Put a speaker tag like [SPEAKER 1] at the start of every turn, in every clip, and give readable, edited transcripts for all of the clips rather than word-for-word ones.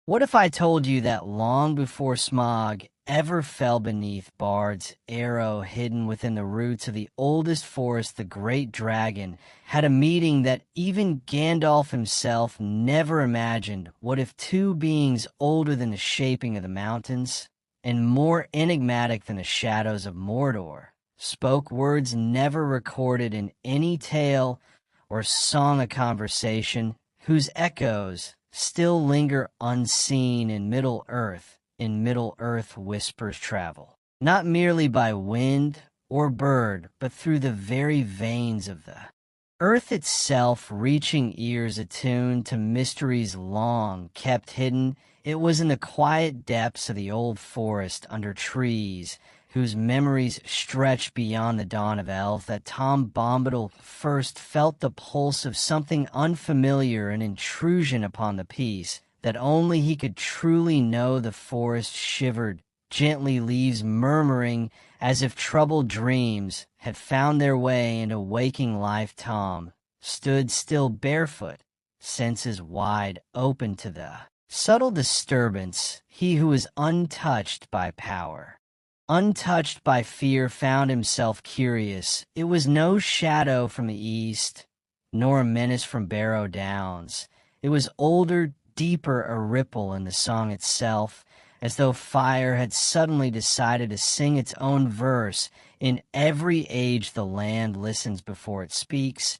[SPEAKER 1] What if I told you that long before Smaug ever fell beneath Bard's arrow hidden within the roots of the oldest forest, the great dragon had a meeting that even Gandalf himself never imagined? What if two beings older than the shaping of the mountains and more enigmatic than the shadows of Mordor spoke words never recorded in any tale or song of conversation, whose echoes still linger unseen in Middle-earth, whispers travel, not merely by wind or bird, but through the very veins of the earth itself, reaching ears attuned to mysteries long kept hidden. It was in the quiet depths of the old forest under trees whose memories stretched beyond the dawn of elf that Tom Bombadil first felt the pulse of something unfamiliar, an intrusion upon the peace that only he could truly know. The forest shivered gently, leaves murmuring as if troubled dreams had found their way into waking life. Tom stood still, barefoot, senses wide open to the subtle disturbance. He who was untouched by power, untouched by fear, found himself curious. It was no shadow from the east, nor a menace from Barrow Downs. It was older, deeper, a ripple in the song itself, as though fire had suddenly decided to sing its own verse. In every age the land listens before it speaks,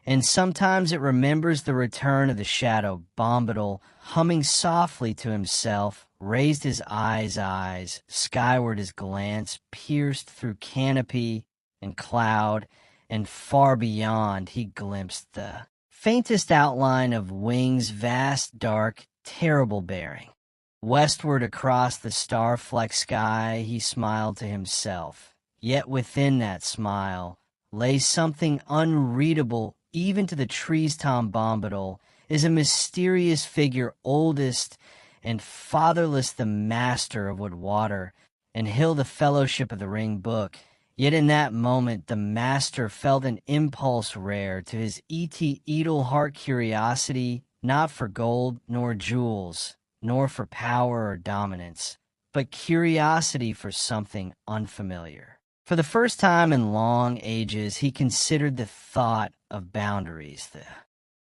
[SPEAKER 1] and sometimes it remembers the return of the shadow. Bombadil, humming softly to himself, raised his eyes skyward. His glance pierced through canopy and cloud, and far beyond he glimpsed the faintest outline of wings, vast, dark, terrible bearing. Westward across the star-flecked sky he smiled to himself, yet within that smile lay something unreadable even to the trees. Tom Bombadil is a mysterious figure, oldest and fatherless, the master of wood, water, and hill, the fellowship of the Ring book. Yet in that moment the master felt an impulse rare to his Edel heart, curiosity, not for gold nor jewels, nor for power or dominance, but curiosity for something unfamiliar. For the first time in long ages he considered the thought of boundaries, the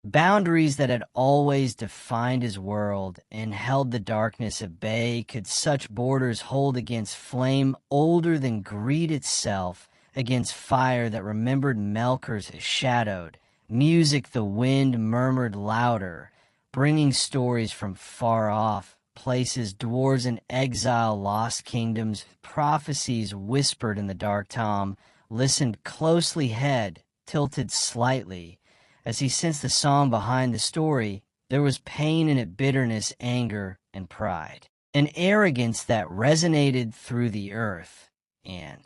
[SPEAKER 1] boundaries that had always defined his world and held the darkness at bay. Could such borders hold against flame older than greed itself, against fire that remembered Melkor's shadowed music? The wind murmured louder, bringing stories from far off places, dwarves in exile, lost kingdoms, prophecies whispered in the dark. Tom listened closely, head tilted slightly, as he sensed the song behind the story. There was pain in it, bitterness, anger, and pride, an arrogance that resonated through the earth and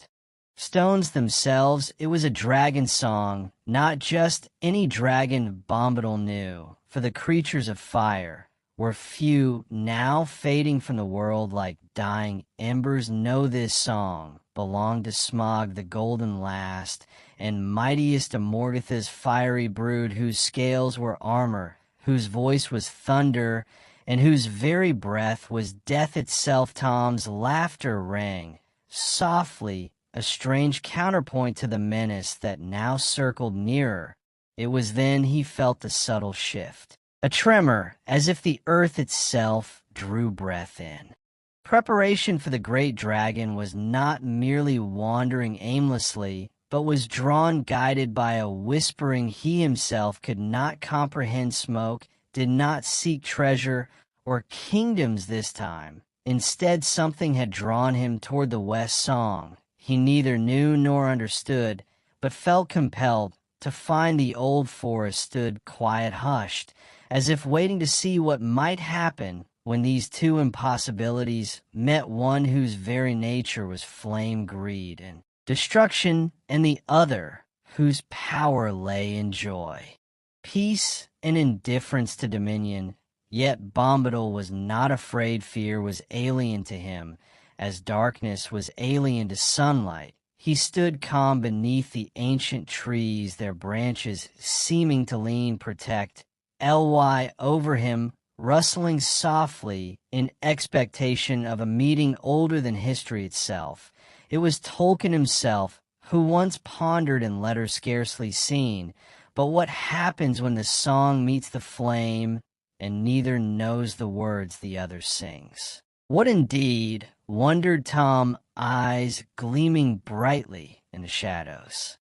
[SPEAKER 1] stones themselves. It was a dragon song, not just any dragon Bombadil knew, for the creatures of fire were few, now fading from the world like dying embers. No, this song belonged to Smaug, the golden last and mightiest of Morgoth's fiery brood, whose scales were armor, whose voice was thunder, and whose very breath was death itself. Tom's laughter rang softly, a strange counterpoint to the menace that now circled nearer. It was then he felt the subtle shift, a tremor, as if the earth itself drew breath in. Preparation for the great dragon was not merely wandering aimlessly, but was drawn, guided by a whispering he himself could not comprehend. Smoke did not seek treasure or kingdoms this time. Instead, something had drawn him toward the west. Song he neither knew nor understood, but felt compelled to find. The old forest stood quiet, hushed, as if waiting to see what might happen when these two impossibilities met, one whose very nature was flame, greed, and destruction, and the other whose power lay in joy, peace, and indifference to dominion. Yet Bombadil was not afraid. Fear was alien to him, as darkness was alien to sunlight. He stood calm beneath the ancient trees, their branches seeming to lean, protect, ly over him, rustling softly in expectation of a meeting older than history itself. It was Tolkien himself who once pondered in Letters Scarcely Seen, but what happens when the song meets the flame and neither knows the words the other sings? What indeed, wondered Tom, eyes gleaming brightly in the shadows.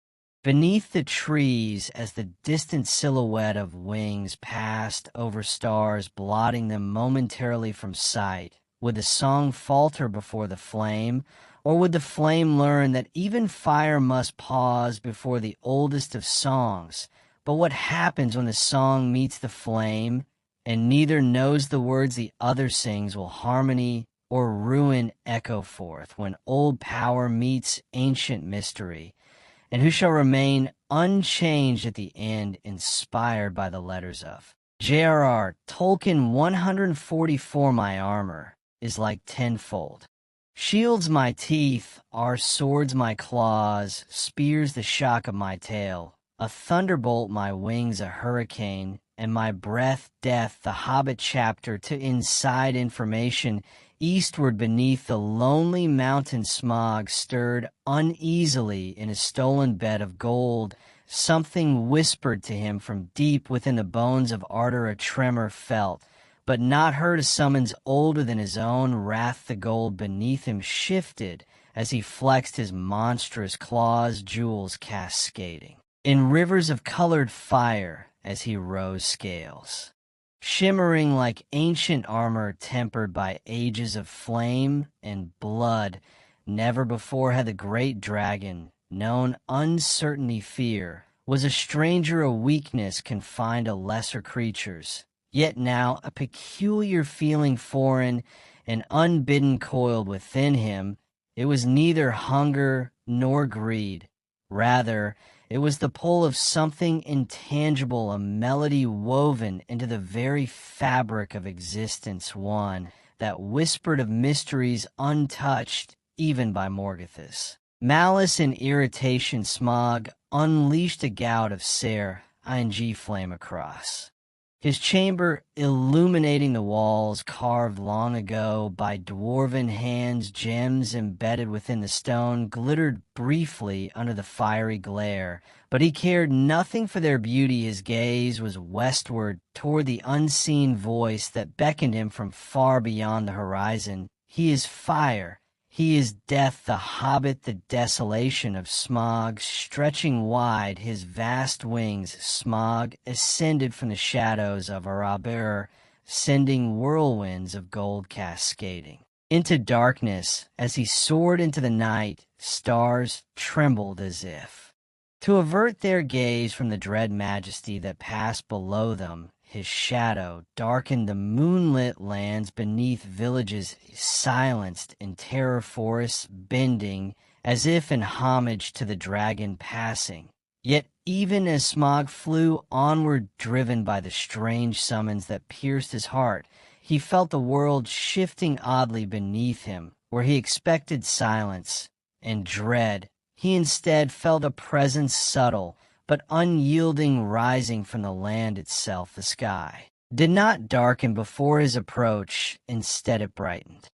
[SPEAKER 1] Beneath the trees, as the distant silhouette of wings passed over stars, blotting them momentarily from sight, would the song falter before the flame, or would the flame learn that even fire must pause before the oldest of songs? But what happens when the song meets the flame, and neither knows the words the other sings? Will harmony or ruin echo forth when old power meets ancient mystery? And who shall remain unchanged at the end, inspired by the letters of J.R.R. Tolkien? 144 My armor is like tenfold. Shields my teeth, are swords my claws, spears the shock of my tail, a thunderbolt my wings, a hurricane, and my breath death. The Hobbit chapter to inside information. Eastward beneath the lonely mountain, Smaug stirred uneasily in a stolen bed of gold. Something whispered to him from deep within the bones of Arthur. A tremor felt, but not heard, a summons older than his own wrath. The gold beneath him shifted as he flexed his monstrous claws, jewels cascading in rivers of colored fire as he rose scales, shimmering like ancient armor tempered by ages of flame and blood. Never before had the great dragon known uncertainty. Fear was a stranger, a weakness confined to lesser creatures. Yet now a peculiar feeling, foreign and unbidden, coiled within him. It was neither hunger nor greed. Rather, it was the pull of something intangible, a melody woven into the very fabric of existence, one that whispered of mysteries untouched even by Morgoth's. Malice and irritation, Smaug unleashed a gout of ing flame across his chamber, illuminating the walls carved long ago by dwarven hands. Gems embedded within the stone glittered briefly under the fiery glare, but he cared nothing for their beauty. His gaze was westward, toward the unseen voice that beckoned him from far beyond the horizon. He is fire. He is death, the hobbit, the desolation of Smaug. Stretching wide his vast wings, Smaug ascended from the shadows of Arabur, sending whirlwinds of gold cascading into darkness. As he soared into the night, stars trembled as if to avert their gaze from the dread majesty that passed below them. His shadow darkened the moonlit lands beneath, villages silenced in terror, forests bending as if in homage to the dragon passing. Yet even as Smaug flew onward, driven by the strange summons that pierced his heart, he felt the world shifting oddly beneath him. Where he expected silence and dread, he instead felt a presence subtle but unyielding, rising from the land itself. The sky did not darken before his approach, instead it brightened.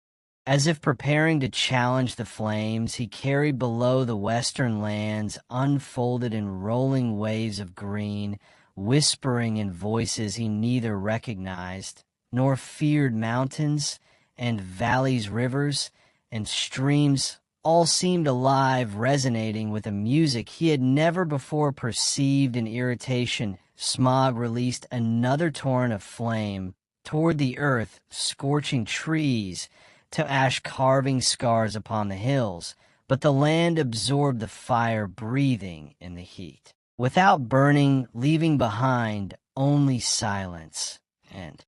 [SPEAKER 1] As if preparing to challenge the flames, he carried below the western lands, unfolded in rolling waves of green, whispering in voices he neither recognized nor feared. Mountains and valleys, rivers and streams, all seemed alive, resonating with a music he had never before perceived. In irritation, Smaug released another torrent of flame toward the earth, scorching trees to ash, carving scars upon the hills. But the land absorbed the fire, breathing in the heat, without burning, leaving behind only silence and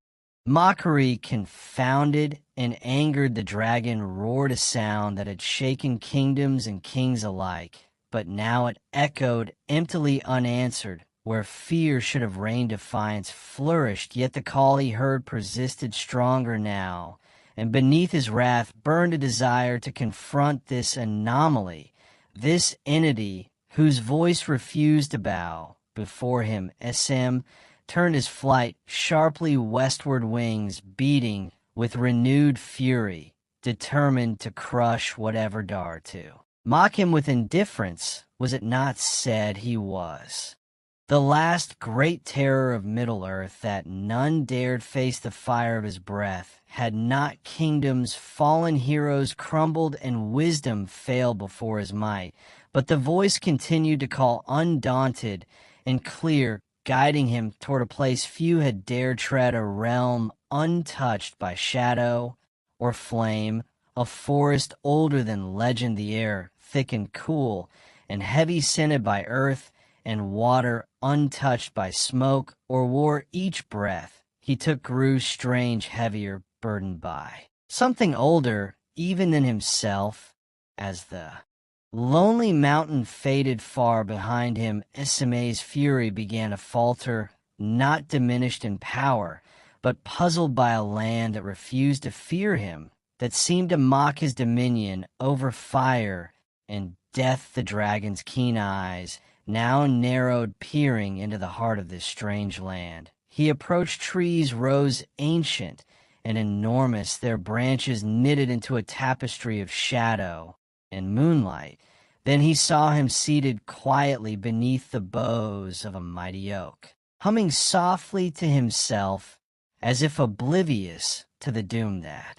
[SPEAKER 1] mockery. Confounded and angered, the dragon roared a sound that had shaken kingdoms and kings alike, but now it echoed emptily unanswered. Where fear should have reigned, defiance flourished, yet the call he heard persisted stronger now, and beneath his wrath burned a desire to confront this anomaly, this entity whose voice refused to bow before him. Sem, turned his flight, sharply westward wings beating with renewed fury, determined to crush whatever dared to. Mock him with indifference, was it not said he was? The last great terror of Middle-earth, that none dared face the fire of his breath, had not kingdoms, fallen heroes crumbled, and wisdom failed before his might. But the voice continued to call undaunted and clear, guiding him toward a place few had dared tread, a realm untouched by shadow or flame, a forest older than legend, the air thick and cool, and heavy-scented by earth and water, untouched by smoke or war. Each breath he took grew strange, heavier, burdened by something older even than himself. As the lonely mountain faded far behind him, Ismae's fury began to falter, not diminished in power, but puzzled by a land that refused to fear him, that seemed to mock his dominion over fire and death. The dragon's keen eyes now narrowed, peering into the heart of this strange land. He approached trees rose ancient and enormous, their branches knitted into a tapestry of shadow and moonlight. Then he saw him seated quietly beneath the boughs of a mighty oak, humming softly to himself, as if oblivious to the doom that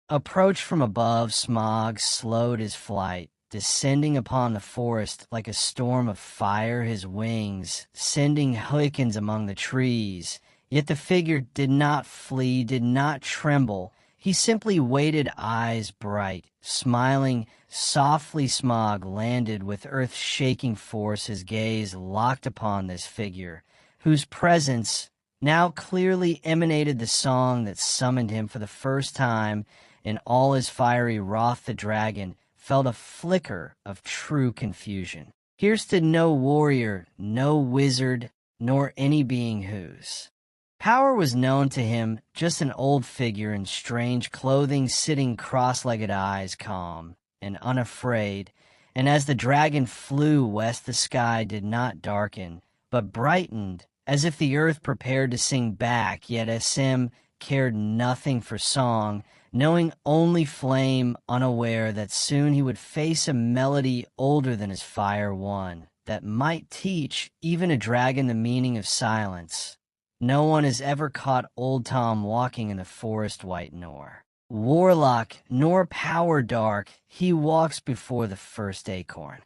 [SPEAKER 1] approached from above. Smaug slowed his flight, descending upon the forest like a storm of fire, his wings sending hurricanes among the trees. Yet the figure did not flee, did not tremble. He simply waited, eyes bright, smiling softly. Smaug landed with earth-shaking force, his gaze locked upon this figure, whose presence now clearly emanated the song that summoned him for the first time. In all his fiery wrath, the dragon felt a flicker of true confusion. Here stood no warrior, no wizard, nor any being whose power was known to him, just an old figure in strange clothing, sitting cross-legged, eyes calm and unafraid. And as the dragon flew west, the sky did not darken, but brightened, as if the earth prepared to sing back. Yet Ism cared nothing for song, knowing only flame, unaware that soon he would face a melody older than his fire, one that might teach even a dragon the meaning of silence. No one has ever caught old Tom walking in the forest white, nor warlock, nor power dark. He walks before the first acorn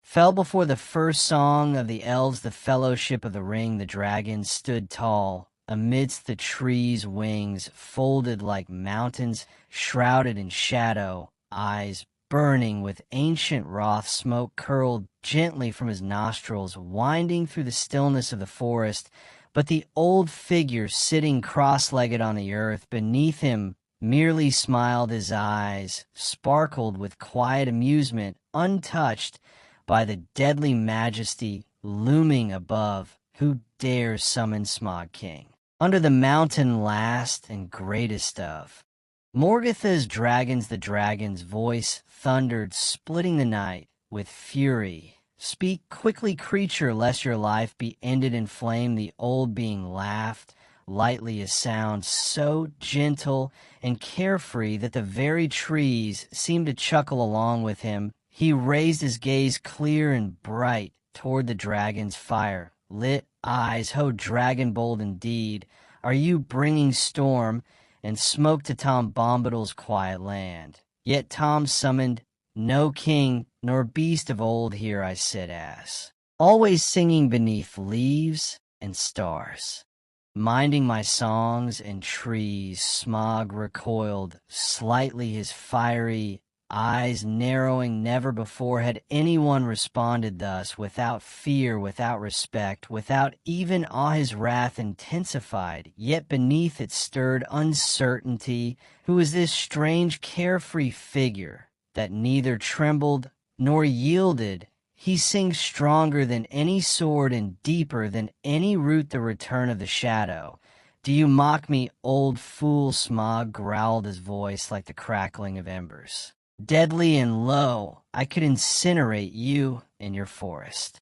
[SPEAKER 1] fell, before the first song of the elves, the fellowship of the ring. The dragon stood tall amidst the trees, wings folded like mountains, shrouded in shadow, eyes burning with ancient wrath. Smoke curled gently from his nostrils, winding through the stillness of the forest. But the old figure, sitting cross-legged on the earth beneath him, merely smiled. His eyes sparkled with quiet amusement, untouched by the deadly majesty looming above. Who dares summon Smaug King under the mountain, last and greatest of Morgatha's dragons? The dragon's voice thundered, splitting the night with fury. Speak quickly, creature, lest your life be ended in flame. The old being laughed lightly, a sound so gentle and carefree that the very trees seemed to chuckle along with him. He raised his gaze clear and bright toward the dragon's fire-lit eyes. Ho, dragon bold indeed, are you bringing storm and smoke to Tom Bombadil's quiet land? Yet Tom summoned no king nor beast of old. Here I sit, as always, singing beneath leaves and stars, minding my songs and trees. Smaug recoiled slightly, his fiery eyes narrowing. Never before had anyone responded thus, without fear, without respect, without even awe. His wrath intensified, yet beneath it stirred uncertainty. Who is this strange carefree figure that neither trembled nor yielded? He sings stronger than any sword and deeper than any root, the return of the shadow. Do you mock me, old fool? Smaug growled, his voice like the crackling of embers, deadly and low. I could incinerate you in your forest.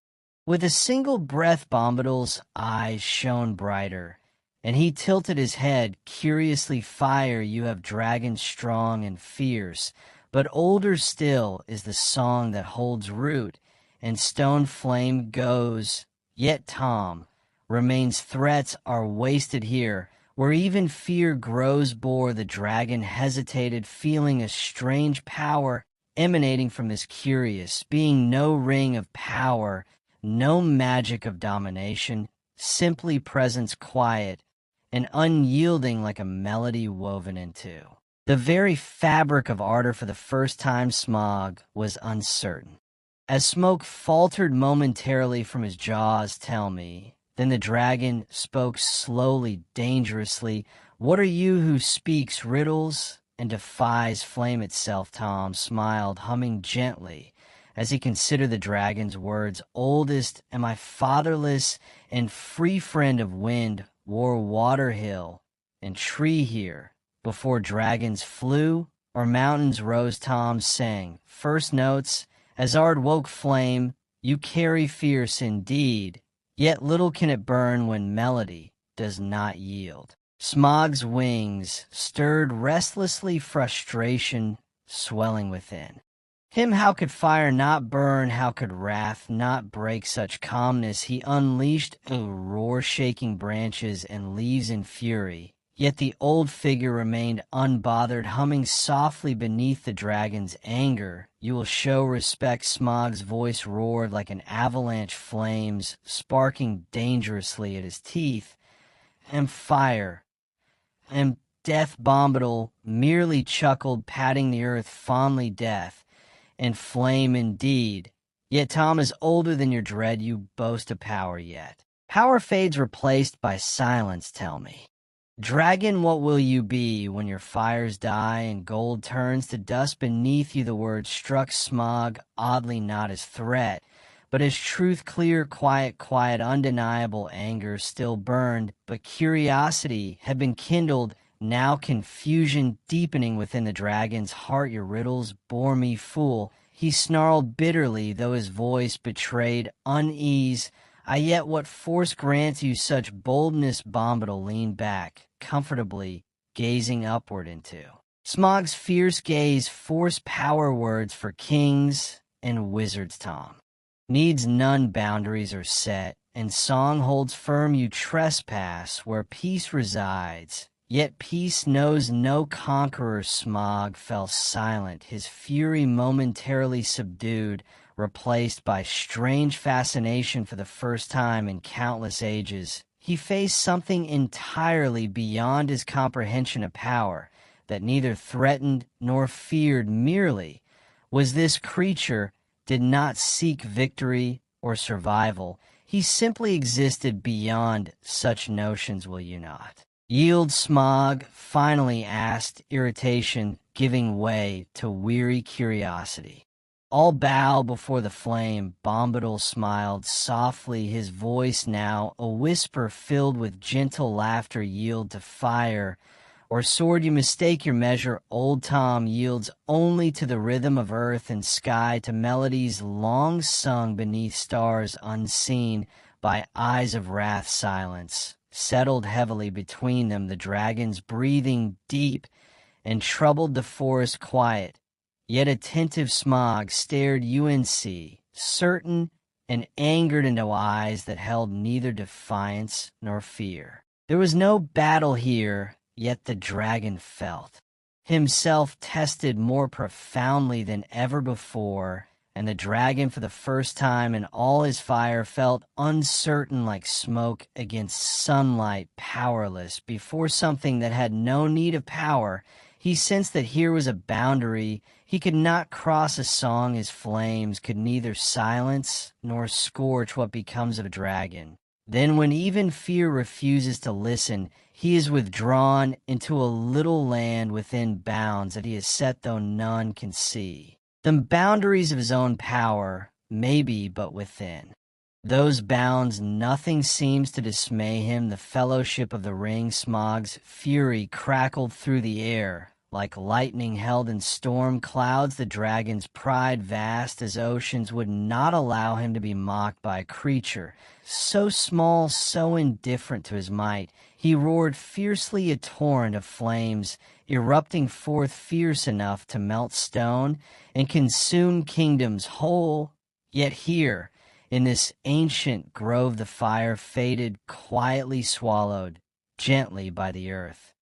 [SPEAKER 1] With a single breath, Bombadil's eyes shone brighter, and he tilted his head. Curiously, fire, you have dragons strong and fierce, but older still is the song that holds root, and stone flame goes. Yet Tom remains, threats are wasted here, where even fear grows. Bore the dragon hesitated, feeling a strange power emanating from this curious being. No ring of power, no magic of domination, simply presence, quiet and unyielding like a melody woven into the very fabric of ardor. For the first time, Smaug was uncertain. As smoke faltered momentarily from his jaws, tell me. Then the dragon spoke slowly, dangerously. What are you who speaks riddles and defies flame itself? Tom smiled, humming gently as he considered the dragon's words. Oldest am I, fatherless and free, friend of wind, wore water hill and tree here before dragons flew or mountains rose. Tom sang first notes as Ard woke flame. You carry fierce indeed, yet little can it burn when melody does not yield. Smaug's wings stirred restlessly, frustration swelling within him. How could fire not burn? How could wrath not break such calmness? He unleashed a roar, shaking branches and leaves in fury. Yet the old figure remained unbothered, humming softly beneath the dragon's anger. You will show respect. Smaug's voice roared like an avalanche, flames sparking dangerously at his teeth. And fire and death. Bombadil merely chuckled, patting the earth fondly. Death and flame indeed. Yet Tom is older than your dread. You boast of power, yet power fades, replaced by silence. Tell me, dragon, what will you be when your fires die and gold turns to dust beneath you? The words struck Smaug oddly, not as threat, but as truth. Clear, quiet, undeniable. Anger still burned, but curiosity had been kindled. Now confusion deepening within the dragon's heart. Your riddles bore me, fool. He snarled bitterly, though his voice betrayed unease. Yet what force grants you such boldness? Bombadil leaned back comfortably, gazing upward into Smaug's fierce gaze. Force, power, words for kings and wizards. Tom needs none, boundaries are set, and song holds firm. You trespass where peace resides, yet peace knows no conqueror. Smaug fell silent, his fury momentarily subdued, replaced by strange fascination. For the first time in countless ages, he faced something entirely beyond his comprehension. A power that neither threatened nor feared. Merely was this creature did not seek victory or survival. He simply existed beyond such notions. Will you not yield? Smaug finally asked, irritation giving way to weary curiosity. All bow before the flame. Bombadil smiled softly, his voice now a whisper filled with gentle laughter. Yield to fire or sword, you mistake your measure. Old Tom yields only to the rhythm of earth and sky, to melodies long sung beneath stars unseen by eyes of wrath. Silence settled heavily between them, the dragons breathing deep, and troubled the forest quiet. Yet attentive Smaug stared UNC, certain and angered, into eyes that held neither defiance nor fear. There was no battle here, yet the dragon felt himself tested more profoundly than ever before, and the dragon for the first time in all his fire felt uncertain, like smoke against sunlight, powerless before something that had no need of power. He sensed that here was a boundary he could not cross. A song his flames could neither silence nor scorch. What becomes of a dragon then, when even fear refuses to listen? He is withdrawn into a little land within bounds that he has set, though none can see the boundaries of his own power, maybe, but within those bounds nothing seems to dismay him. The fellowship of the ring. Smaug's fury crackled through the air. Like lightning held in storm clouds, the dragon's pride, vast as oceans, would not allow him to be mocked by a creature so small, so indifferent to his might. He roared fiercely, a torrent of flames, erupting forth fierce enough to melt stone and consume kingdoms whole. Yet here, in this ancient grove, the fire faded, quietly swallowed, gently by the earth.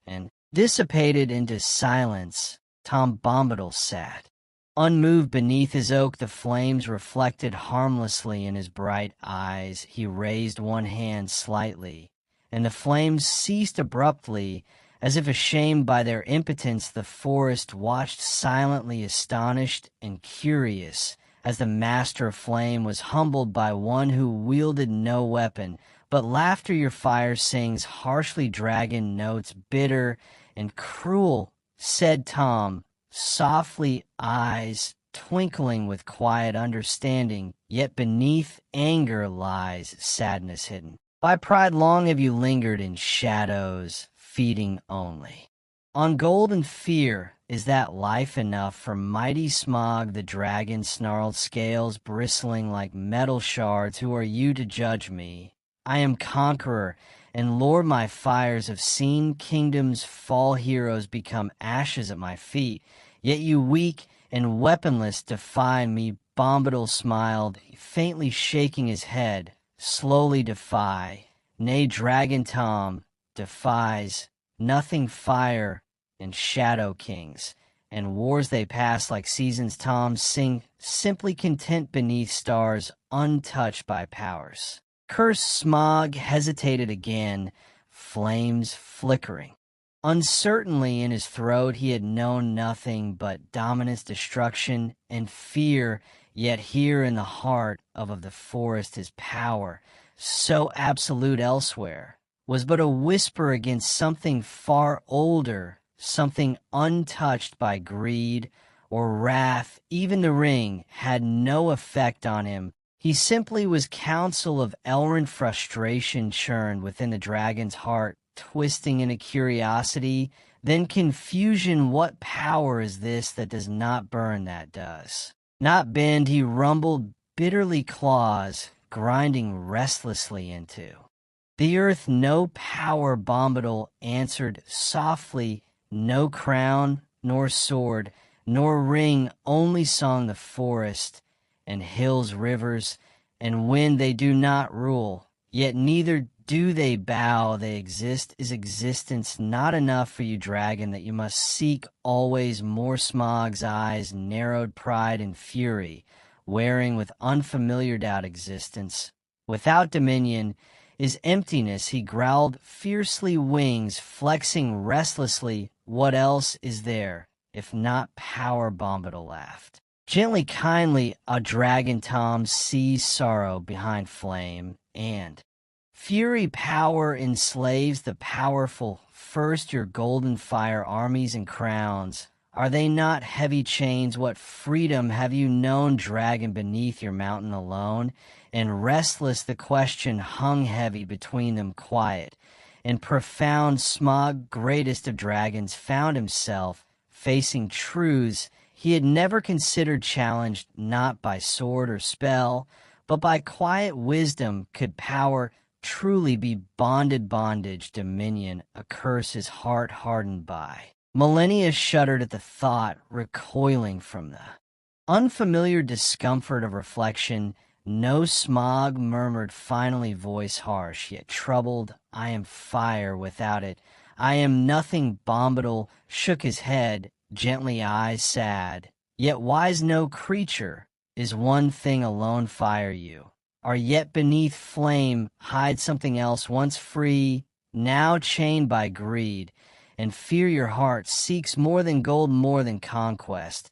[SPEAKER 1] And dissipated into silence, Tom Bombadil sat. Unmoved beneath his oak, the flames reflected harmlessly in his bright eyes. He raised one hand slightly, and the flames ceased abruptly. As if ashamed by their impotence, the forest watched silently, astonished and curious, as the master of flame was humbled by one who wielded no weapon. But laughter your fire sings harshly, dragon notes bitter and cruel, said Tom, softly, eyes twinkling with quiet understanding. Yet beneath anger lies sadness hidden. By pride long have you lingered in shadows, feeding only on gold and fear. Is that life enough for mighty Smaug, the dragon, snarled, scales bristling like metal shards? Who are you to judge me? I am conqueror and lord. My fires have seen kingdoms fall, heroes become ashes at my feet. Yet you, weak and weaponless, defy me. Bombadil smiled, faintly shaking his head. Slowly defy. Nay, Dragon Tom defies nothing. Fire and shadow kings and wars, they pass like seasons. Tom sing simply content beneath stars, untouched by powers. Cursed Smaug hesitated again, flames flickering. Uncertainly in his throat, he had known nothing but dominance, destruction, and fear. Yet here in the heart of the forest, his power, so absolute elsewhere, was but a whisper against something far older, something untouched by greed or wrath. Even the ring had no effect on him. He simply was counsel of Elrond. Frustration churned within the dragon's heart, twisting into curiosity, then confusion. What power is this that does not burn, that does not bend? He rumbled bitterly, claws grinding restlessly into the earth. No power, Bombadil answered softly. No crown, nor sword, nor ring, only song. The forest and hills, rivers and wind, they do not rule, yet neither do they bow. They exist. Is existence not enough for you, dragon, that you must seek always more? Smaug's eyes narrowed, pride and fury wearing with unfamiliar doubt. Existence without dominion is emptiness. He growled fiercely, wings flexing restlessly. What else is there if not power? Bombadil laughed. Gently, kindly, a dragon Tom sees sorrow behind flame and fury. Power enslaves the powerful. First, your golden fire armies and crowns, are they not heavy chains? What freedom have you known, dragon, beneath your mountain alone? And restless the question hung heavy between them. Quiet and profound, Smaug, greatest of dragons, found himself facing truths he had never considered, challenged not by sword or spell, but by quiet wisdom. Could power truly be bonded? Bondage, dominion, a curse his heart hardened by. Millennia shuddered at the thought, recoiling from the unfamiliar discomfort of reflection. No, Smaug murmured finally, voice harsh yet troubled. I am fire. Without it, I am nothing. Bombadil shook his head, gently, eyes sad, yet wise. No creature is one thing alone. Fire you are yet beneath flame. Hide something else. Once free, now chained by greed and fear. Your heart seeks more than gold, more than conquest.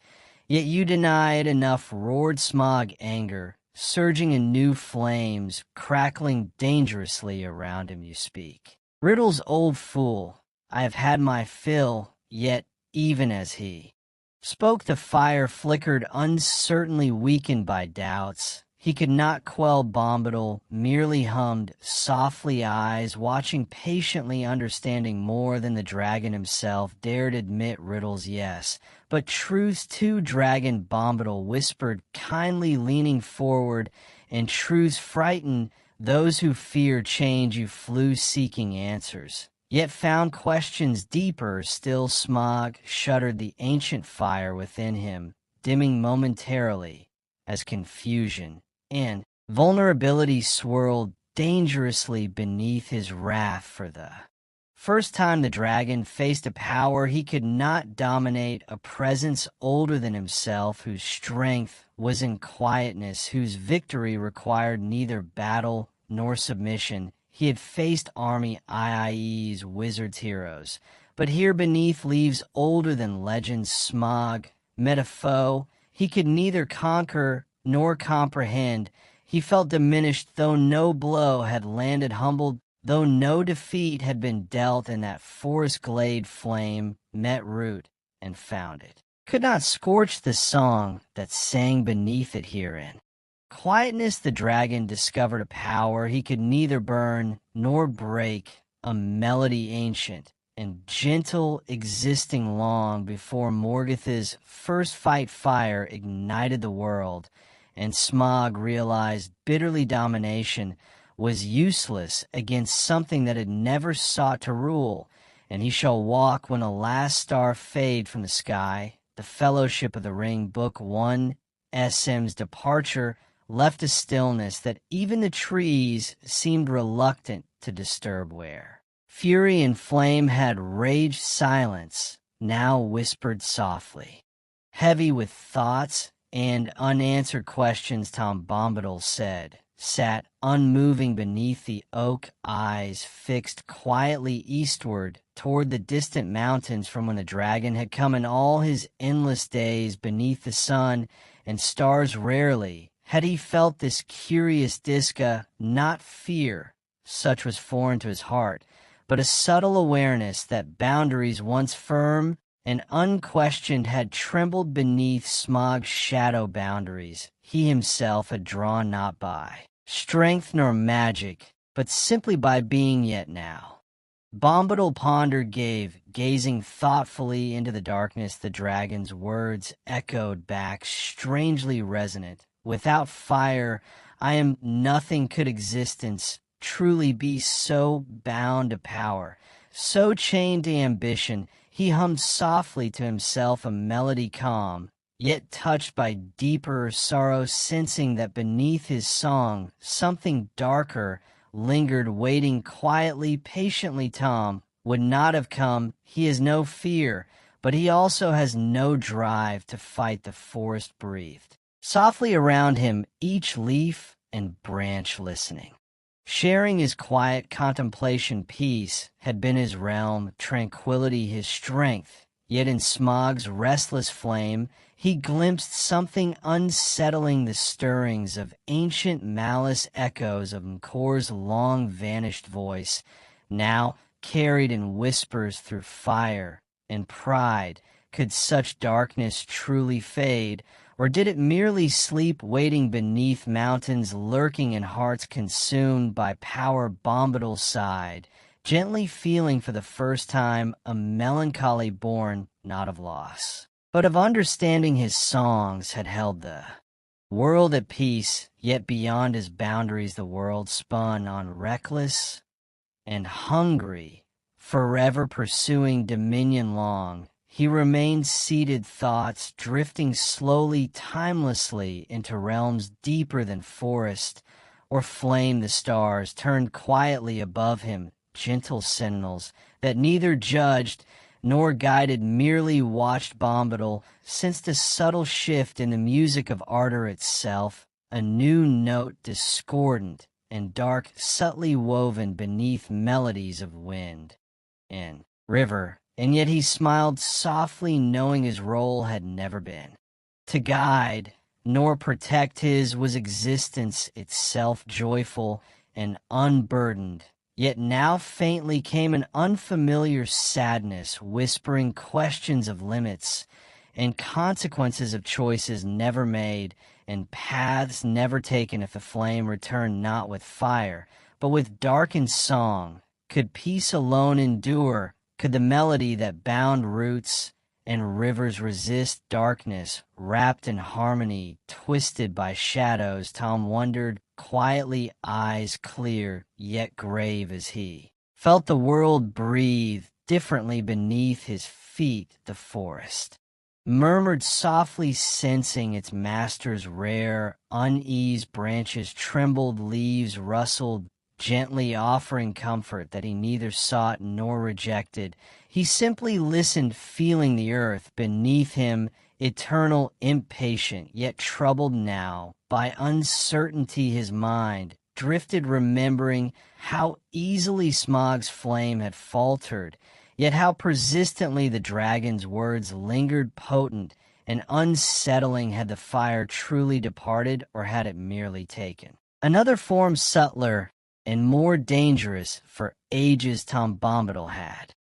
[SPEAKER 1] Yet you deny it enough. Roared Smaug, anger surging in new flames, crackling dangerously around him. You speak riddles, old fool. I have had my fill. Yet even as he spoke, the fire flickered uncertainly, weakened by doubts. He could not quell Bombadil, merely hummed softly eyes, watching patiently, understanding more than the dragon himself dared admit riddles, yes. But truth's too dragon Bombadil whispered kindly, leaning forward, and truth's frightened those who fear change you flew seeking answers. Yet found questions deeper still. Smaug shuddered the ancient fire within him, dimming momentarily as confusion and vulnerability swirled dangerously beneath his wrath for the first time the dragon faced a power he could not dominate, a presence older than himself, whose strength was in quietness, whose victory required neither battle nor submission. He had faced army IIE's wizards heroes, but here beneath leaves older than legends, Smaug met a foe he could neither conquer nor comprehend. He felt diminished, though no blow had landed, humbled, though no defeat had been dealt, in that forest glade flame met root and found it. Could not scorch the song that sang beneath it herein. Quietness, the dragon discovered a power he could neither burn nor break, a melody ancient and gentle, existing long before Morgoth's first fight fire ignited the world, and Smaug realized bitterly domination was useless against something that had never sought to rule. And he shall walk when the last star fade from the sky. The Fellowship of the Ring, Book 1, SM's departure left a stillness that even the trees seemed reluctant to disturb, where fury and flame had raged. Silence now whispered softly. Heavy with thoughts and unanswered questions, Tom Bombadil sat unmoving beneath the oak, eyes fixed quietly eastward toward the distant mountains from when the dragon had come in all his endless days beneath the sun and stars. Rarely had he felt this curious disca, not fear, such was foreign to his heart, but a subtle awareness that boundaries once firm and unquestioned had trembled beneath Smaug's shadow, boundaries he himself had drawn not by strength nor magic, but simply by being. Yet now Bombadil pondered, gazing thoughtfully into the darkness. The dragon's words echoed back, strangely resonant. Without fire, I am nothing. Could existence truly be so bound to power, so chained to ambition? He hummed softly to himself, a melody calm, yet touched by deeper sorrow, sensing that beneath his song something darker lingered, waiting quietly, patiently. Tom would not have come. He has no fear, but he also has no drive to fight. The forest breathed softly around him, each leaf and branch listening. Sharing his quiet contemplation, peace had been his realm, tranquility his strength. Yet in Smaug's restless flame he glimpsed something unsettling, the stirrings of ancient malice, echoes of Mkor's long-vanished voice, now carried in whispers through fire and pride. Could such darkness truly fade? Or did it merely sleep, waiting beneath mountains, lurking in hearts consumed by power? Bombadil sighed, gently feeling for the first time a melancholy born not of loss, but of understanding. His songs had held the world at peace, yet beyond his boundaries the world spun on, reckless and hungry, forever pursuing dominion long. He remained seated, thoughts drifting slowly, timelessly into realms deeper than forest or flame. The stars turned quietly above him, gentle sentinels that neither judged nor guided, merely watched. Bombadil sensed a subtle shift in the music of ardor itself, a new note discordant and dark, subtly woven beneath melodies of wind and river. And yet he smiled softly, knowing his role had never been to guide nor protect. His was existence itself, joyful and unburdened. Yet now faintly came an unfamiliar sadness, whispering questions of limits and consequences of choices never made. and paths never taken if the flame returned not with fire, but with darkened song. Could peace alone endure? Could the melody that bound roots and rivers resist darkness, wrapped in harmony, twisted by shadows? Tom wondered, quietly, eyes clear, yet grave as he. Felt the world breathe differently beneath his feet. The forest murmured softly, sensing its master's rare unease. Branches trembled, leaves rustled, gently offering comfort that he neither sought nor rejected. He simply listened, feeling the earth beneath him, eternal, impatient, yet troubled now by uncertainty. His mind drifted, remembering how easily Smaug's flame had faltered, yet how persistently the dragon's words lingered, potent and unsettling. Had the fire truly departed, or had it merely taken another form, subtler and more dangerous? For ages Tom Bombadil had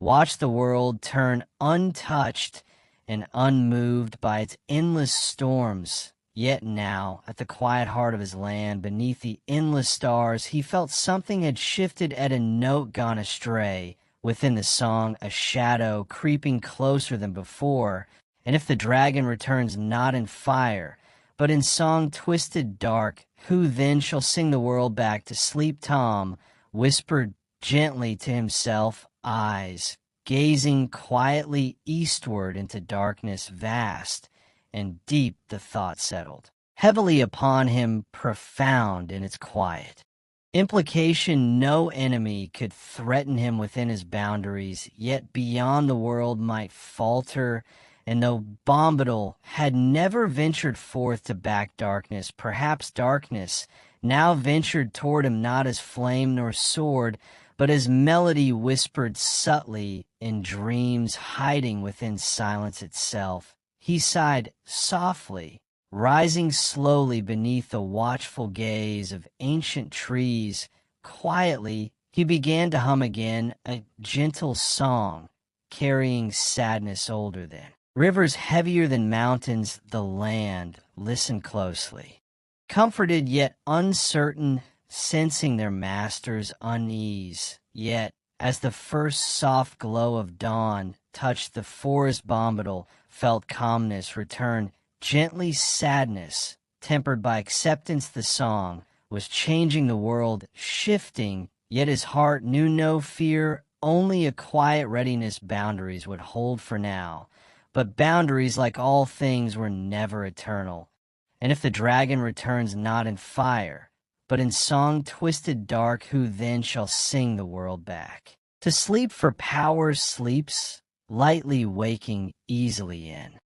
[SPEAKER 1] watched the world turn, untouched and unmoved by its endless storms. Yet now, at the quiet heart of his land, beneath the endless stars, he felt something had shifted, at a note gone astray. Within the song, a shadow creeping closer than before. And if the dragon returns not in fire, but in song twisted dark, who then shall sing the world back to sleep? Tom whispered gently to himself, eyes gazing quietly eastward into darkness vast and deep. The thought settled heavily upon him, profound in its quiet implication. No enemy could threaten him within his boundaries, yet beyond the world might falter. And though Bombadil had never ventured forth to back darkness, perhaps darkness now ventured toward him, not as flame nor sword, but as melody whispered subtly in dreams, hiding within silence itself. He sighed softly, rising slowly beneath the watchful gaze of ancient trees. Quietly, he began to hum again, a gentle song, carrying sadness older than rivers, heavier than mountains. The land listened closely, comforted yet uncertain, sensing their master's unease. Yet, as the first soft glow of dawn touched the forest, Bombadil felt calmness return, gently sadness, tempered by acceptance. The song was changing the world, shifting, yet his heart knew no fear, only a quiet readiness. Boundaries would hold for now, but boundaries, like all things, were never eternal. And if the dragon returns not in fire, but in song twisted dark, who then shall sing the world back to sleep? For power sleeps lightly, waking easily in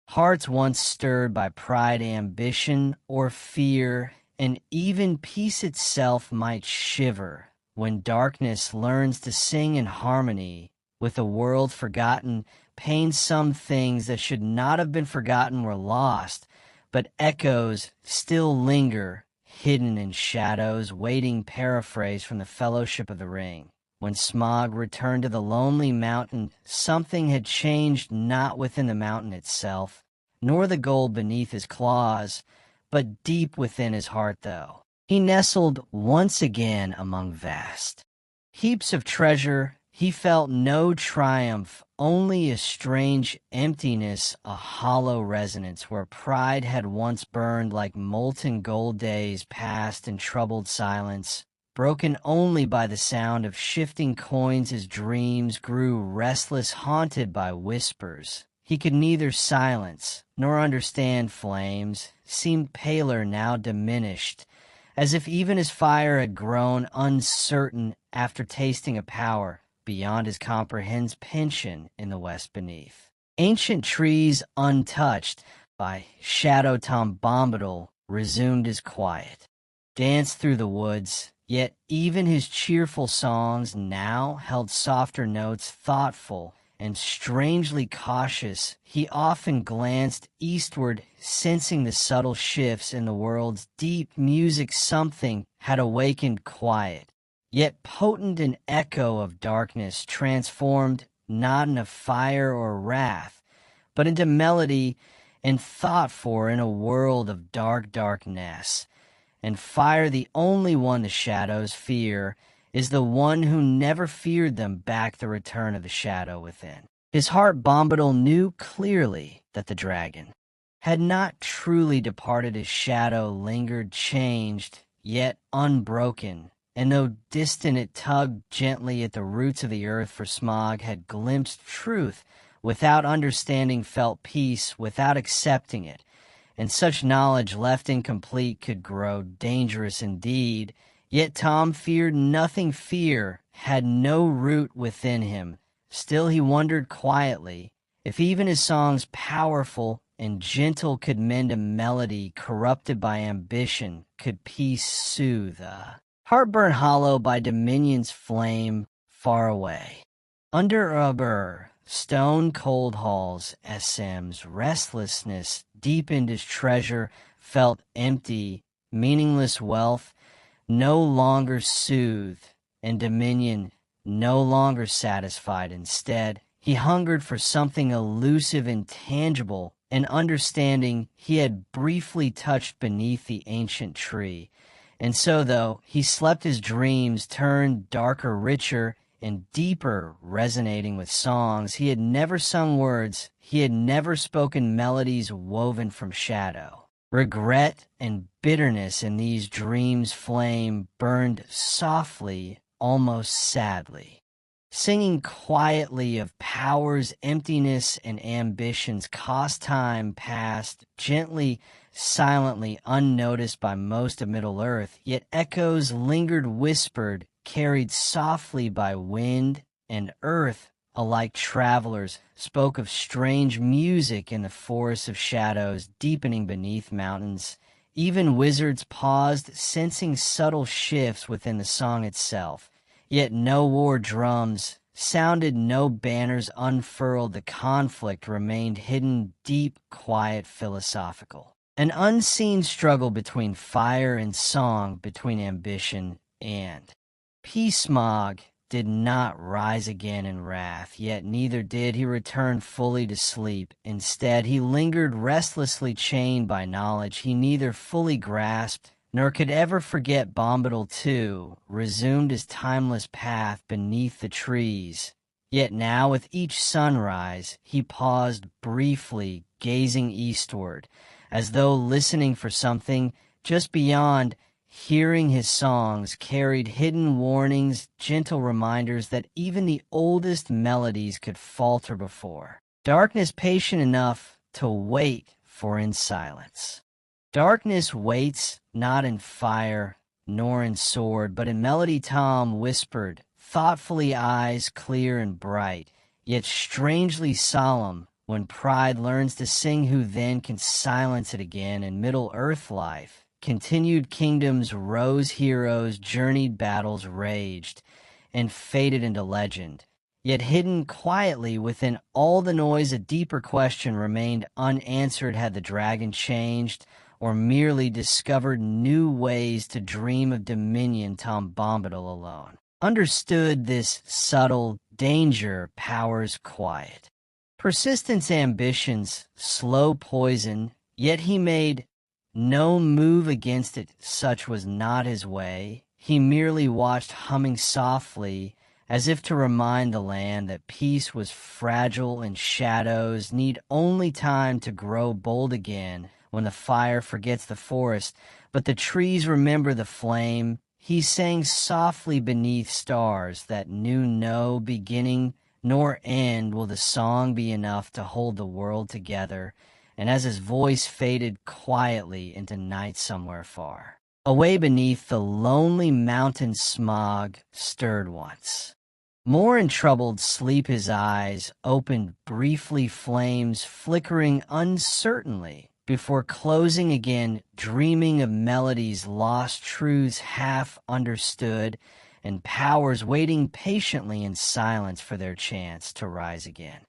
[SPEAKER 1] hearts once stirred by pride, ambition, or fear. And even peace itself might shiver when darkness learns to sing in harmony with a world forgotten. Pain, some things that should not have been forgotten were lost, but echoes still linger, hidden in shadows, waiting. Paraphrase from the Fellowship of the Ring. When Smaug returned to the lonely mountain, something had changed, not within the mountain itself, nor the gold beneath his claws, but deep within his heart. Though he nestled once again among vast heaps of treasure, he felt no triumph, only a strange emptiness, a hollow resonance where pride had once burned. Like molten gold, days passed in troubled silence, broken only by the sound of shifting coins. His dreams grew restless, haunted by whispers he could neither silence nor understand. Flames seemed paler, now diminished, as if even his fire had grown uncertain after tasting a power beyond his comprehension in the west beneath. Ancient trees untouched by shadow, Tom Bombadil resumed his quiet, danced through the woods. Yet even his cheerful songs now held softer notes, thoughtful and strangely cautious. He often glanced eastward, sensing the subtle shifts in the world's deep music. Something had awakened, quiet, yet potent, an echo of darkness, transformed not into fire or wrath, but into melody and thought for in a world of dark darkness. And fire, the only one the shadows fear, is the one who never feared them back the return of the shadow within. His heart Bombadil knew clearly that the dragon had not truly departed. His shadow lingered changed, yet unbroken, and though distant it tugged gently at the roots of the earth, for Smaug had glimpsed truth without understanding, felt peace without accepting it, and such knowledge left incomplete could grow dangerous indeed. Yet Tom feared nothing. Fear had no root within him. Still he wondered quietly if even his songs, powerful and gentle, could mend a melody corrupted by ambition, could peace soothe a heart burned hollow by Dominion's flame far away. Under a burr, stone-cold halls, SM's restlessness deepened. His treasure felt empty, meaningless wealth no longer soothed, and Dominion no longer satisfied. Instead, he hungered for something elusive, intangible, an understanding he had briefly touched beneath the ancient tree. And so, though he slept, his dreams turned darker, richer, and deeper, resonating with songs. He had never sung words, he had never spoken melodies woven from shadow. Regret and bitterness in these dreams' flame burned softly, almost sadly, singing quietly of powers, emptiness, and ambitions. Cost time passed gently, silently, unnoticed by most of Middle-earth, yet echoes lingered, whispered, carried softly by wind and earth. Alike travelers spoke of strange music in the forests of shadows deepening beneath mountains. Even wizards paused, sensing subtle shifts within the song itself. Yet no war drums sounded, no banners unfurled. The conflict remained hidden, deep, quiet, philosophical. An unseen struggle between fire and song, between ambition and peace. Smaug did not rise again in wrath, yet neither did he return fully to sleep. Instead, he lingered restlessly, chained by knowledge he neither fully grasped nor could ever forget. Bombadil, too, resumed his timeless path beneath the trees. Yet now, with each sunrise, he paused briefly, gazing eastward, as though listening for something just beyond. Hearing his songs carried hidden warnings, gentle reminders that even the oldest melodies could falter before. Darkness patient enough to wait for in silence. Darkness waits not in fire nor in sword, but in melody. Tom whispered, thoughtfully, eyes clear and bright, yet strangely solemn. When pride learns to sing, who then can silence it again? In Middle-earth life continued, kingdoms rose, heroes journeyed, battles raged, and faded into legend. Yet hidden quietly within all the noise, a deeper question remained unanswered. Had the dragon changed, or merely discovered new ways to dream of dominion? Tom Bombadil alone understood this subtle danger. Powers quiet, persistence, ambitions, slow poison, yet he made no move against it. Such was not his way. He merely watched, humming softly, as if to remind the land that peace was fragile and shadows need only time to grow bold again. When the fire forgets the forest, but the trees remember the flame, he sang softly beneath stars that knew no beginning nor end. Will the song be enough to hold the world together? And as his voice faded quietly into night somewhere far, away beneath the lonely mountain, Smaug stirred once more in troubled sleep. His eyes opened briefly, flames flickering uncertainly before closing again, dreaming of melodies lost, truths half understood, and powers waiting patiently in silence for their chance to rise again.